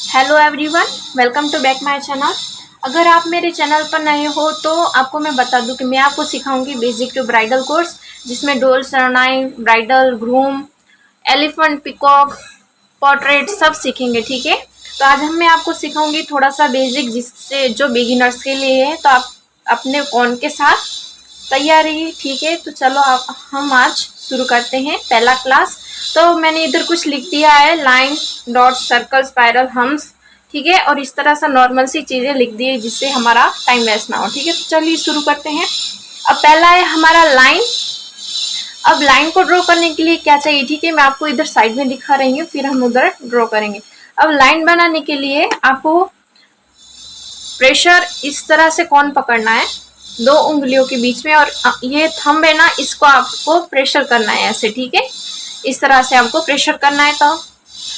Hello everyone, welcome to back my channel. अगर आप मेरे चैनल पर नए हो तो आपको मैं बता दूं कि मैं आपको सिखाऊंगी बेसिक टू ब्राइडल कोर्स, जिसमें डोल, सरनाई, bridal, groom, elephant, peacock, portrait सब सीखेंगे। ठीक है, तो आज मैं आपको सिखाऊंगी थोड़ा सा बेसिक, जिससे जो बिगिनर्स के लिए है। तो आप अपने कौन के साथ तैयार रहिए। ठीक है, तो चलो हम आज शुरू करते हैं पहला क्लास। तो मैंने इधर कुछ लिख दिया है, line, dot, circle, spiral, hums. ठीक है, और इस तरह से नॉर्मल सी चीजें लिख दी है जिससे हमारा टाइम वेस्ट ना हो। ठीक है, तो चलिए शुरू करते हैं। अब पहला है हमारा लाइन। अब लाइन को ड्रॉ करने के लिए क्या चाहिए, ठीक है, मैं आपको इधर साइड में दिखा रही हूँ, फिर हम उधर ड्रॉ करेंगे। अब लाइन बनाने के लिए आपको प्रेशर इस तरह से कौन पकड़ना है, दो उंगलियों के बीच में, और ये थंब है ना, इसको आपको प्रेशर करना है ऐसे। ठीक है, इस तरह से आपको प्रेशर करना है। तो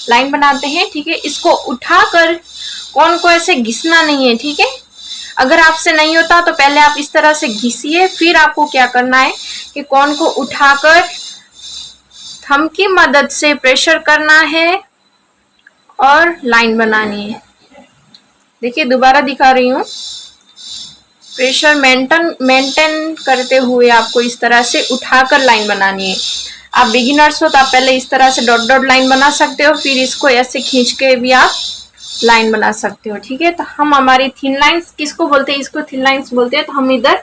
लाइन बनाते हैं। ठीक है, इसको उठाकर कौन को ऐसे घिसना नहीं है। ठीक है, अगर आपसे नहीं होता तो पहले आप इस तरह से घिसिए, फिर आपको क्या करना है कि कौन को उठाकर थंब की मदद से प्रेशर करना है और लाइन बनानी है। देखिए, दोबारा दिखा रही हूँ। प्रेशर मेंटेन करते हुए आपको इस तरह से उठाकर लाइन बनानी है। आप बिगिनर्स हो तो आप पहले इस तरह से डॉट डॉट लाइन बना सकते हो, फिर इसको ऐसे खींच के भी आप लाइन बना सकते हो। ठीक है, तो हम हमारी थिन लाइंस किसको बोलते हैं, इसको थिन लाइंस बोलते हैं। तो हम इधर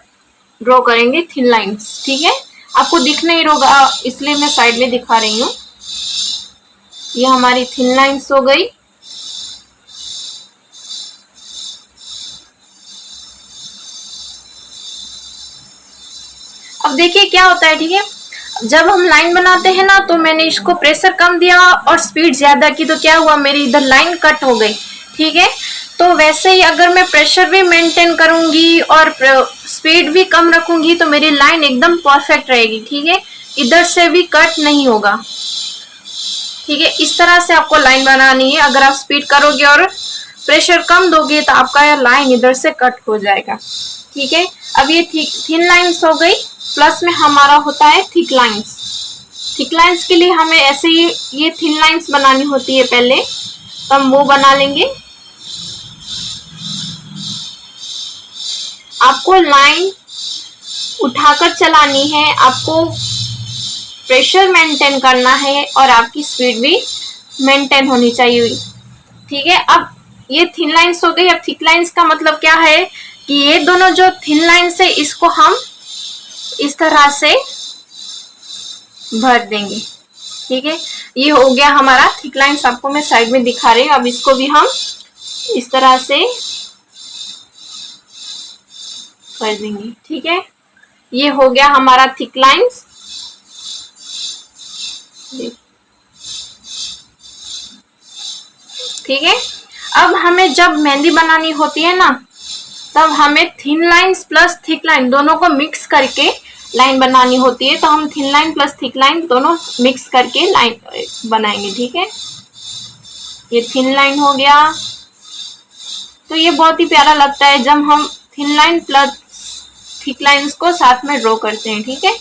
ड्रॉ करेंगे थिन लाइंस। ठीक है, आपको दिख नहीं होगा इसलिए मैं साइड में दिखा रही हूँ। ये हमारी थिन लाइंस हो गई। अब देखिए क्या होता है। ठीक है, जब हम लाइन बनाते हैं ना, तो मैंने इसको प्रेशर कम दिया और स्पीड ज्यादा की, तो क्या हुआ, मेरी इधर लाइन कट हो गई। ठीक है, तो वैसे ही अगर मैं प्रेशर भी मेंटेन करूंगी और स्पीड भी कम रखूंगी तो मेरी लाइन एकदम परफेक्ट रहेगी। ठीक है, इधर से भी कट नहीं होगा। ठीक है, इस तरह से आपको लाइन बनानी है। अगर आप स्पीड करोगे और प्रेशर कम दोगे तो आपका यह लाइन इधर से कट हो जाएगा। ठीक है, अब ये थिन लाइंस हो गई। प्लस में हमारा होता है थिक लाइंस। थिक लाइंस के लिए हमें ऐसे ही ये थिन लाइंस बनानी होती है पहले, तो हम वो बना लेंगे। आपको लाइन उठाकर चलानी है, आपको प्रेशर मेंटेन करना है और आपकी स्पीड भी मेंटेन होनी चाहिए। ठीक है, अब ये थिन लाइंस हो गई। अब थिक लाइंस का मतलब क्या है कि ये दोनों जो थिन लाइंस है इसको हम इस तरह से भर देंगे। ठीक है, ये हो गया हमारा थिक लाइंस। आपको मैं साइड में दिखा रही हूँ। अब इसको भी हम इस तरह से कर देंगे। ठीक है, ये हो गया हमारा थिक लाइंस। ठीक है, अब हमें जब मेहंदी बनानी होती है ना, तब हमें thin lines plus thick line दोनों को मिक्स करके लाइन बनानी होती है। तो हम thin line plus thick line दोनों मिक्स करके लाइन बनाएंगे। ठीक है, ये थिन लाइन हो गया। तो ये बहुत ही प्यारा लगता है जब हम thin line plus thick lines को साथ में ड्रॉ करते हैं। ठीक है,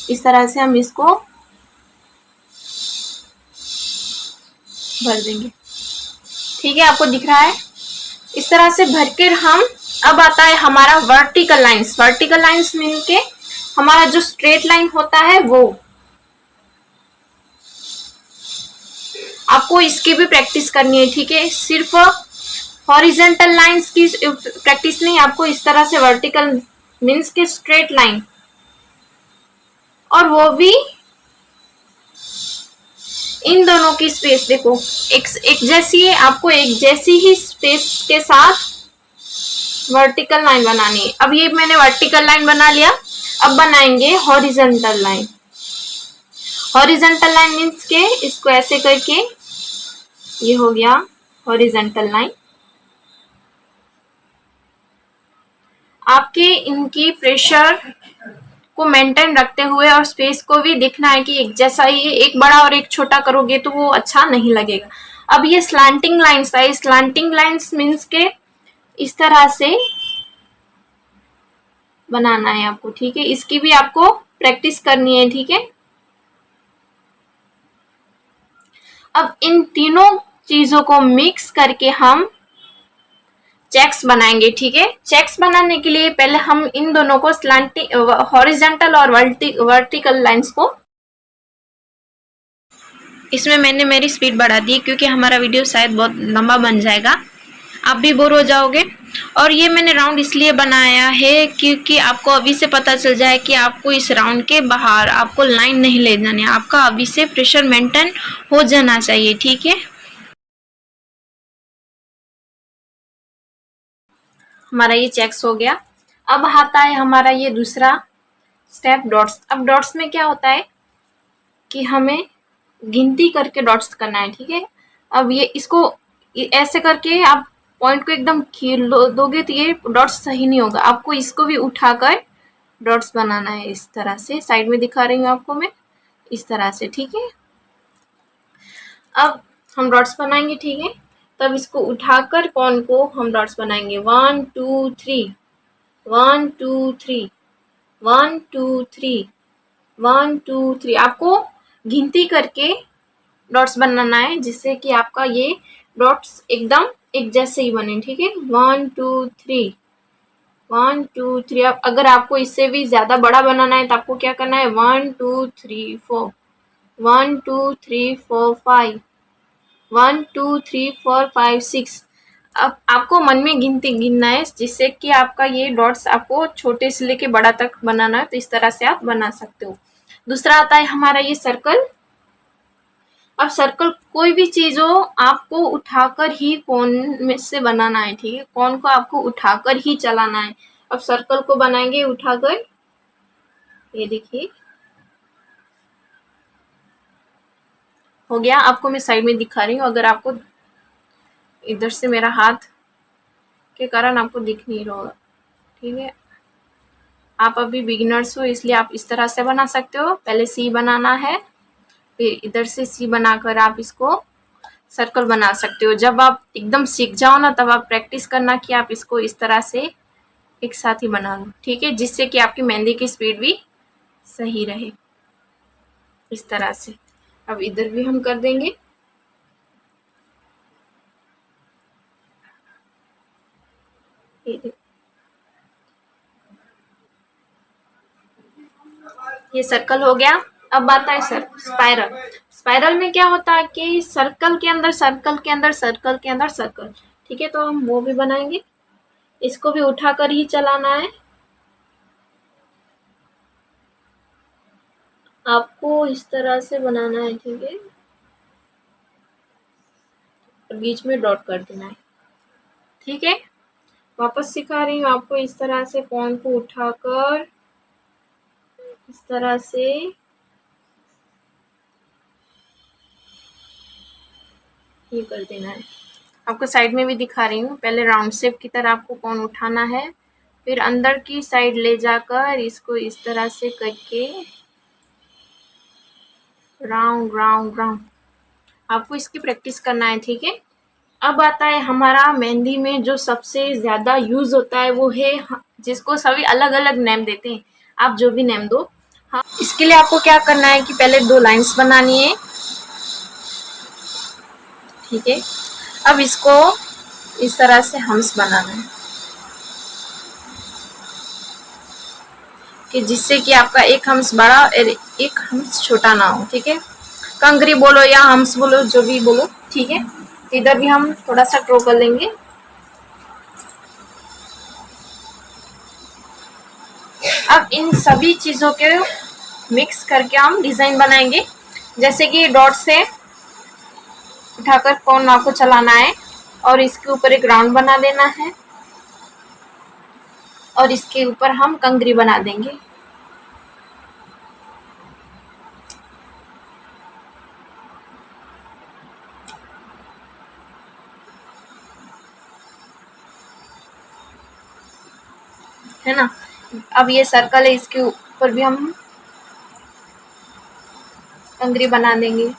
इस तरह से हम इसको भर देंगे। ठीक है, आपको दिख रहा है, इस तरह से भरकर हम, अब आता है हमारा vertical lines. Vertical lines mean के हमारा जो स्ट्रेट लाइन होता है वो, आपको इसकी भी प्रैक्टिस करनी है। ठीक है, सिर्फ हॉरिजेंटल लाइंस की प्रैक्टिस नहीं, आपको इस तरह से वर्टिकल मीन्स के स्ट्रेट लाइन, और वो भी इन दोनों की स्पेस देखो एक जैसी है। आपको एक जैसी ही स्पेस के साथ वर्टिकल लाइन बनानी है। अब ये मैंने वर्टिकल लाइन बना लिया। अब बनाएंगे horizontal line. Horizontal line means के इसको ऐसे करके, ये हो गया हॉरिजॉन्टल लाइन। आपके इनकी प्रेशर को मेंटेन रखते हुए और स्पेस को भी देखना है कि एक जैसा ही, एक बड़ा और एक छोटा करोगे तो वो अच्छा नहीं लगेगा। अब ये स्लैंटिंग लाइंस है। स्लैंटिंग लाइंस मीन्स के इस तरह से बनाना है आपको। ठीक है, इसकी भी आपको प्रैक्टिस करनी है। ठीक है, अब इन तीनों चीजों चीज़ों को मिक्स करके हम चेक्स बनाएंगे। ठीक है, चेक्स बनाने के लिए पहले हम इन दोनों को स्लैंटिंग, हॉरिजॉन्टल और वर्टिकल लाइंस को, इसमें मैंने मेरी स्पीड बढ़ा दी क्योंकि हमारा वीडियो शायद बहुत लंबा बन जाएगा, आप भी बोर हो जाओगे। और ये मैंने राउंड इसलिए बनाया है क्योंकि आपको अभी से पता चल जाए कि आपको इस राउंड के बाहर आपको लाइन नहीं ले जानी, आपका अभी से प्रेशर मेंटेन हो जाना चाहिए। ठीक है, हमारा ये चेक्स हो गया। अब आता है हमारा ये दूसरा स्टेप, डॉट्स। अब डॉट्स में क्या होता है कि हमें गिनती करके डॉट्स करना है। ठीक है, अब ये इसको ऐसे करके आप पॉइंट को एकदम खींच दोगे तो ये डॉट्स सही नहीं होगा, आपको इसको भी उठाकर डॉट्स बनाना है। इस तरह से साइड में दिखा रही हूँ आपको मैं, इस तरह से। ठीक है, अब हम डॉट्स बनाएंगे। ठीक है, तब इसको उठाकर कौन को हम डॉट्स बनाएंगे, 1 2 3, 1 2 3, 1 2 3, 1 2 3, आपको गिनती करके डॉट्स बनाना है जिससे कि आपका ये डॉट्स एकदम एक जैसे ही बने। ठीक है, 1 2 3, 1 2 3। अब अगर आपको इससे भी ज्यादा बड़ा बनाना है तो आपको क्या करना है, 1 2 3 4, 1 2 3 4 5, 1 2 3 4 5 6। अब आपको मन में गिनती गिनना है जिससे कि आपका ये डॉट्स आपको छोटे से लेके बड़ा तक बनाना है, तो इस तरह से आप बना सकते हो। दूसरा आता है हमारा ये सर्कल। अब सर्कल कोई भी चीज हो आपको उठाकर ही कोन में से बनाना है। ठीक है, कोन को आपको उठाकर ही चलाना है। अब सर्कल को बनाएंगे उठाकर, ये देखिए हो गया। आपको मैं साइड में दिखा रही हूँ, अगर आपको इधर से मेरा हाथ के कारण आपको दिख नहीं रहा होगा। ठीक है, आप अभी बिगिनर्स हो इसलिए आप इस तरह से बना सकते हो। पहले सी बनाना है, फिर इधर से सी बनाकर आप इसको सर्कल बना सकते हो। जब आप एकदम सीख जाओ ना तब आप प्रैक्टिस करना कि आप इसको इस तरह से एक साथ ही बना लो। ठीक है, जिससे कि आपकी मेहंदी की स्पीड भी सही रहे, इस तरह से। अब इधर भी हम कर देंगे। ये सर्कल हो गया। अब आता है स्पाइरल। स्पाइरल में क्या होता है कि सर्कल के अंदर सर्कल के अंदर सर्कल के अंदर सर्कल। ठीक है, तो हम वो भी बनाएंगे, इसको भी उठाकर ही चलाना है। आपको इस तरह से बनाना है। ठीक है, और बीच में डॉट कर देना है। ठीक है, वापस सिखा रही हूँ आपको, इस तरह से पॉइंट को उठाकर इस तरह से ये कर देना है। आपको साइड में भी दिखा रही हूँ, पहले राउंड शेप की तरह आपको कौन उठाना है, फिर अंदर की साइड ले जाकर इसको इस तरह से करके राउंड राउंड राउंड, आपको इसकी प्रैक्टिस करना है। ठीक है, अब आता है हमारा मेहंदी में जो सबसे ज़्यादा यूज़ होता है वो है, जिसको सभी अलग अलग नेम देते हैं, आप जो भी नेम दो। हाँ, इसके लिए आपको क्या करना है कि पहले 2 लाइंस बनानी है। ठीक है, अब इसको इस तरह से हम्स बनाना है कि जिससे कि आपका एक हम्स बड़ा और एक हम्स छोटा ना हो। ठीक है, कंगरी बोलो या हम्स बोलो, जो भी बोलो। ठीक है, इधर भी हम थोड़ा सा ड्रॉ कर लेंगे। अब इन सभी चीज़ों के मिक्स करके हम डिज़ाइन बनाएंगे, जैसे कि डॉट से उठाकर कौन आपको चलाना है और इसके ऊपर एक राउंड बना देना है और इसके ऊपर हम कंगरी बना देंगे। है ना, अब ये सर्कल है, इसके ऊपर भी हम कंगरी बना देंगे।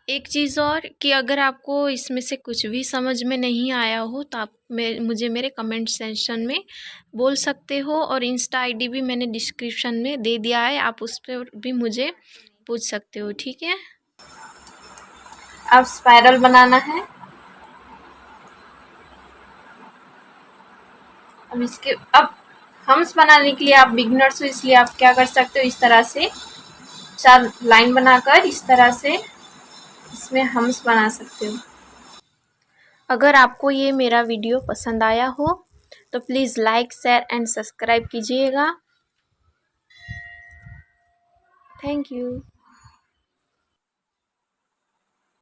एक चीज़ और कि अगर आपको इसमें से कुछ भी समझ में नहीं आया हो तो आप मुझे मेरे कमेंट सेक्शन में बोल सकते हो, और इंस्टा आईडी भी मैंने डिस्क्रिप्शन में दे दिया है, आप उस पर भी मुझे पूछ सकते हो। ठीक है, अब स्पाइरल बनाना है। अब हम्स बनाने के लिए आप बिगिनर्स हो, इसलिए आप क्या कर सकते हो, इस तरह से 4 लाइन बनाकर इस तरह से इसमें हम्स बना सकते हो। अगर आपको ये मेरा वीडियो पसंद आया हो तो please like, share and subscribe कीजिएगा। Thank you.